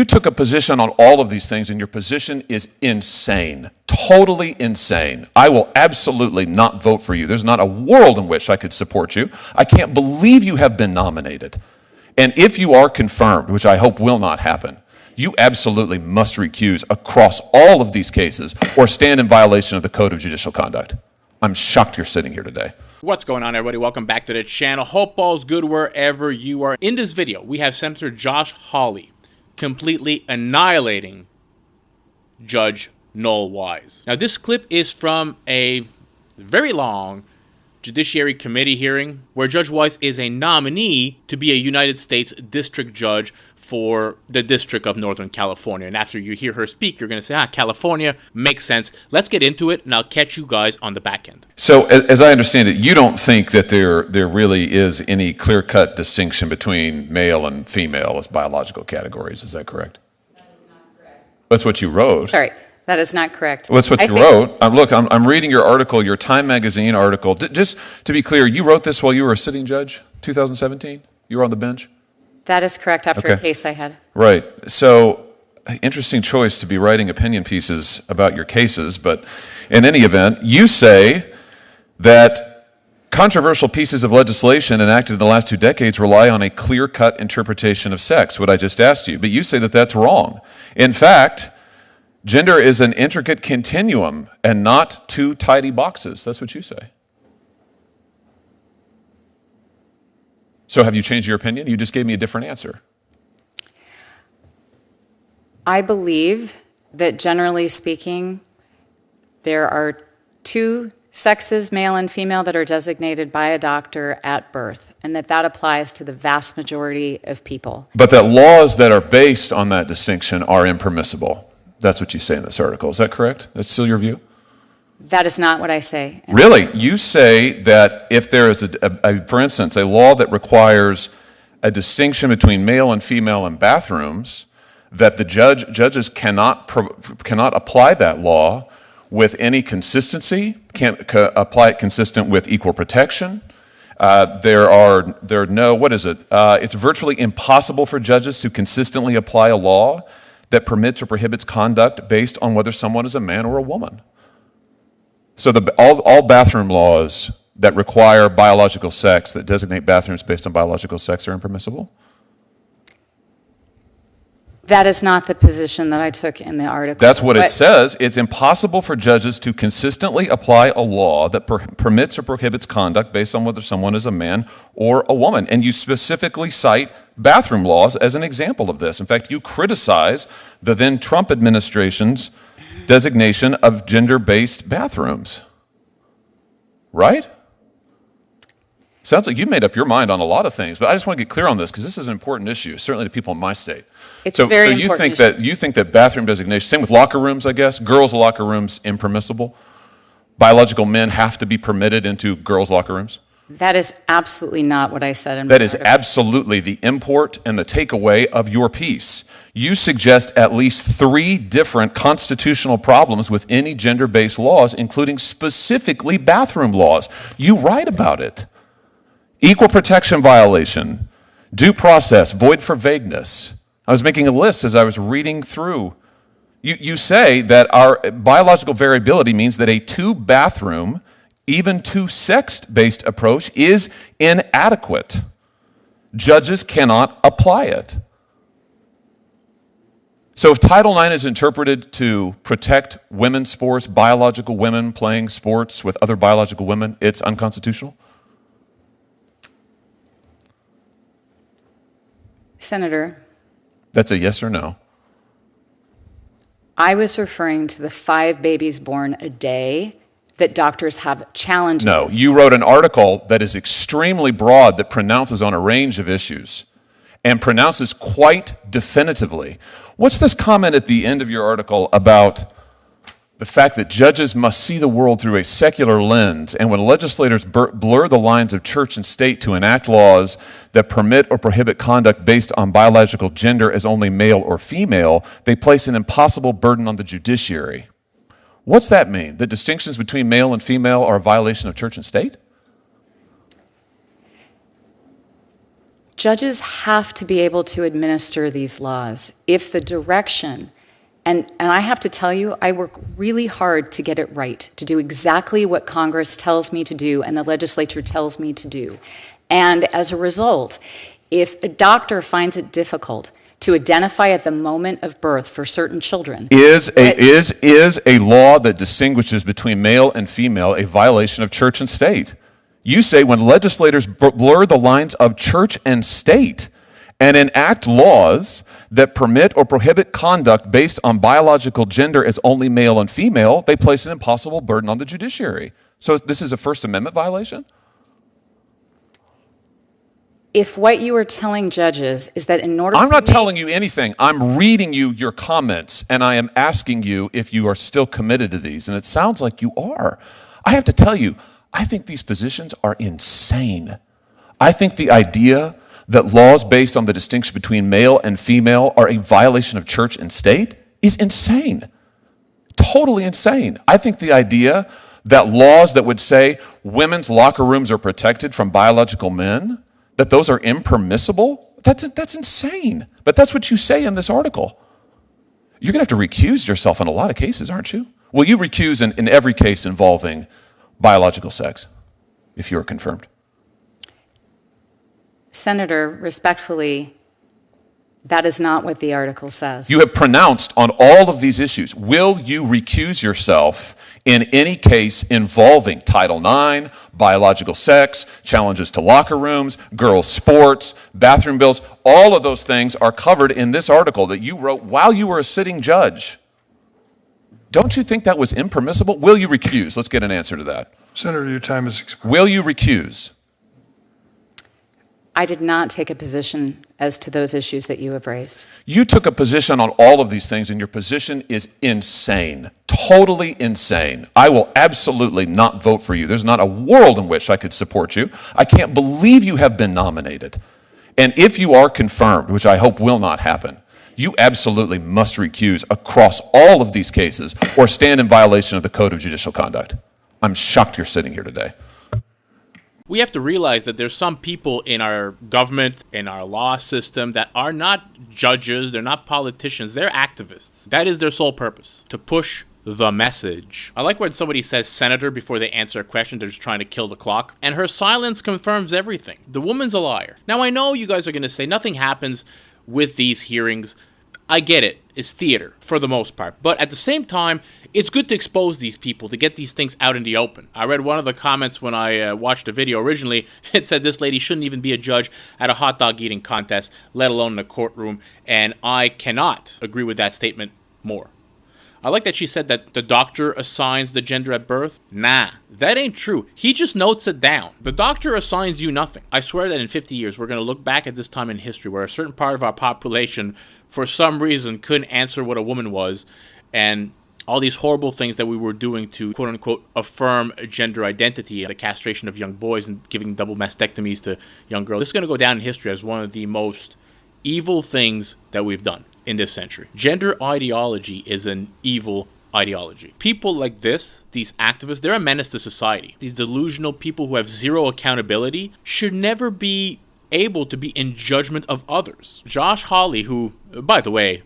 You took a position on all of these things, and your position is insane, totally insane. I will absolutely not vote for you. There's not a world in which I could support you. I can't believe you have been nominated. And if you are confirmed, which I hope will not happen, you absolutely must recuse across all of these cases or stand in violation of the Code of Judicial Conduct. I'm shocked you're sitting here today. What's going on, everybody? Welcome back to the channel. Hope all's good wherever you are. In this video, we have Senator Josh Hawley completely annihilating Judge Noel Wise. Now, this clip is from a very long Judiciary Committee hearing where Judge Wise is a nominee to be a United States District Judge for the District of Northern California. And after you hear her speak, you're going to say, California makes sense. Let's get into it, and I'll catch you guys on the back end. So, as I understand it, you don't think that there really is any clear-cut distinction between male and female as biological categories. Is that correct? That is not correct. That's what you wrote. Sorry, that is not correct. That's what you wrote. Look, I'm reading your article, your Time Magazine article. Just to be clear, you wrote this while you were a sitting judge, 2017? You were on the bench? That is correct, after a case I had. Right. So, interesting choice to be writing opinion pieces about your cases, but in any event, you say that controversial pieces of legislation enacted in the last 2 decades rely on a clear-cut interpretation of sex, what I just asked you, but you say that that's wrong. In fact, gender is an intricate continuum and not 2 tidy boxes. That's what you say. So have you changed your opinion? You just gave me a different answer. I believe that generally speaking, there are 2 sexes, male and female, that are designated by a doctor at birth, and that applies to the vast majority of people. But that laws that are based on that distinction are impermissible. That's what you say in this article. Is that correct? That's still your view? That is not what I say. Really? You say that if there is, for instance, a law that requires a distinction between male and female in bathrooms, that the judges cannot apply that law with any consistency, can't apply it consistent with equal protection. There are no, what is it? It's virtually impossible for judges to consistently apply a law that permits or prohibits conduct based on whether someone is a man or a woman. So all bathroom laws that require biological sex, that designate bathrooms based on biological sex, are impermissible? That is not the position that I took in the article. That's what it says. It's impossible for judges to consistently apply a law that permits or prohibits conduct based on whether someone is a man or a woman. And you specifically cite bathroom laws as an example of this. In fact, you criticize the then Trump administration's designation of gender-based bathrooms. Right? Sounds like you've made up your mind on a lot of things, but I just want to get clear on this because this is an important issue, certainly to people in my state. It's a very important issue. You think that bathroom designation, same with locker rooms, I guess, girls' locker rooms impermissible? Biological men have to be permitted into girls' locker rooms? That is absolutely not what I said in my article. That is absolutely the import and the takeaway of your piece. You suggest at least 3 different constitutional problems with any gender-based laws, including specifically bathroom laws. You write about it. Equal protection violation, due process, void for vagueness. I was making a list as I was reading through. You say that our biological variability means that a 2-bathroom, even 2-sex-based approach is inadequate. Judges cannot apply it. So if Title IX is interpreted to protect women's sports, biological women playing sports with other biological women, it's unconstitutional? Senator. That's a yes or no? I was referring to the 5 babies born a day that doctors have challenges. No, you wrote an article that is extremely broad that pronounces on a range of issues and pronounces quite definitively. What's this comment at the end of your article about the fact that judges must see the world through a secular lens, and when legislators blur the lines of church and state to enact laws that permit or prohibit conduct based on biological gender as only male or female, they place an impossible burden on the judiciary? What's that mean? The distinctions between male and female are a violation of church and state? Judges have to be able to administer these laws if the direction, and I have to tell you, I work really hard to get it right, to do exactly what Congress tells me to do and the legislature tells me to do. And as a result, if a doctor finds it difficult to identify at the moment of birth for certain children, is a law that distinguishes between male and female a violation of church and state? You say when legislators blur the lines of church and state and enact laws that permit or prohibit conduct based on biological gender as only male and female, they place an impossible burden on the judiciary. So this is a First Amendment violation? if what you are telling judges is that in order I'm not telling you anything. I'm reading you your comments, and I am asking you if you are still committed to these, and it sounds like you are. I have to tell you, I think these positions are insane. I think the idea that laws based on the distinction between male and female are a violation of church and state is insane. Totally insane. I think the idea that laws that would say women's locker rooms are protected from biological men, that those are impermissible, that's insane. But that's what you say in this article. You're going to have to recuse yourself in a lot of cases, aren't you? Will you recuse in every case involving biological sex if you are confirmed? Senator, respectfully, that is not what the article says. You have pronounced on all of these issues. Will you recuse yourself in any case involving Title IX, biological sex, challenges to locker rooms, girls' sports, bathroom bills? All of those things are covered in this article that you wrote while you were a sitting judge. Don't you think that was impermissible? Will you recuse? Let's get an answer to that. Senator, your time is expired. Will you recuse? I did not take a position as to those issues that you have raised. You took a position on all of these things, and your position is insane. Totally insane. I will absolutely not vote for you. There's not a world in which I could support you. I can't believe you have been nominated. And if you are confirmed, which I hope will not happen, you absolutely must recuse across all of these cases or stand in violation of the Code of Judicial Conduct. I'm shocked you're sitting here today. We have to realize that there's some people in our government, in our law system, that are not judges, they're not politicians, they're activists. That is their sole purpose, to push the message. I like when somebody says senator before they answer a question, they're just trying to kill the clock. And her silence confirms everything. The woman's a liar. Now, I know you guys are going to say nothing happens with these hearings. I get it. It's theater for the most part. But at the same time, it's good to expose these people, to get these things out in the open. I read one of the comments when I watched the video originally. It said this lady shouldn't even be a judge at a hot dog eating contest, let alone in a courtroom. And I cannot agree with that statement more. I like that she said that the doctor assigns the gender at birth. Nah, that ain't true. He just notes it down. The doctor assigns you nothing. I swear that in 50 years, we're going to look back at this time in history where a certain part of our population, for some reason, couldn't answer what a woman was, and all these horrible things that we were doing to, quote-unquote, affirm gender identity, the castration of young boys and giving double mastectomies to young girls. This is going to go down in history as one of the most evil things that we've done in this century. Gender ideology is an evil ideology. People like this, these activists, they're a menace to society. These delusional people who have zero accountability should never be able to be in judgment of others. Josh Hawley, who, by the way,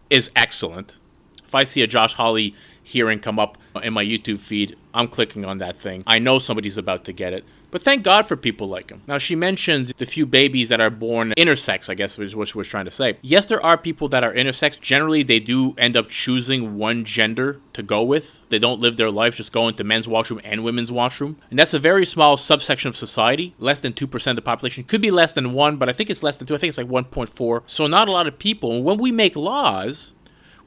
is excellent. If I see a Josh Hawley hearing come up in my YouTube feed, I'm clicking on that thing. I know somebody's about to get it. But thank God for people like him. Now, she mentions the few babies that are born intersex, I guess is what she was trying to say. Yes, there are people that are intersex. Generally, they do end up choosing one gender to go with. They don't live their life just going to men's washroom and women's washroom. And that's a very small subsection of society. Less than 2% of the population. Could be less than 1, but I think it's less than 2. I think it's like 1.4. So not a lot of people. And when we make laws,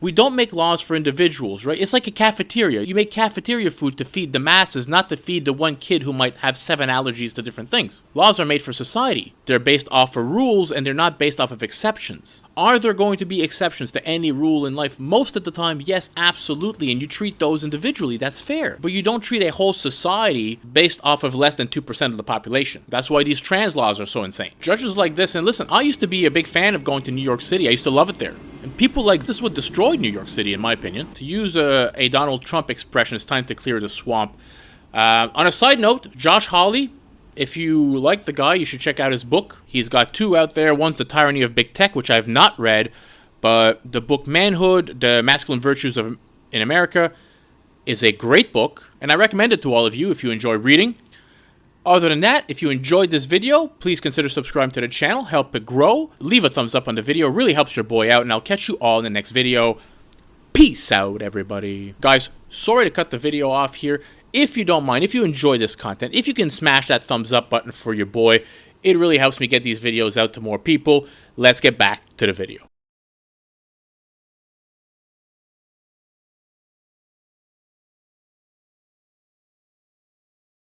we don't make laws for individuals, right? It's like a cafeteria. You make cafeteria food to feed the masses, not to feed the one kid who might have 7 allergies to different things. Laws are made for society. They're based off of rules, and they're not based off of exceptions. Are there going to be exceptions to any rule in life? Most of the time, yes, absolutely, and you treat those individually. That's fair. But you don't treat a whole society based off of less than 2% of the population. That's why these trans laws are so insane. Judges like this, and listen, I used to be a big fan of going to New York City. I used to love it there. And people like this would destroy New York City, in my opinion. To use a Donald Trump expression, it's time to clear the swamp. On a side note, Josh Hawley, If you like the guy, you should check out his book. He's got 2 out there. One's The Tyranny of Big Tech, which I've not read, but the book Manhood, The Masculine Virtues in America is a great book, and I recommend it to all of you if you enjoy reading. Other than that, if you enjoyed this video, please consider subscribing to the channel, help it grow. Leave a thumbs up on the video, it really helps your boy out, and I'll catch you all in the next video. Peace out, everybody. Guys, sorry to cut the video off here. If you don't mind, if you enjoy this content, if you can smash that thumbs up button for your boy, it really helps me get these videos out to more people. Let's get back to the video.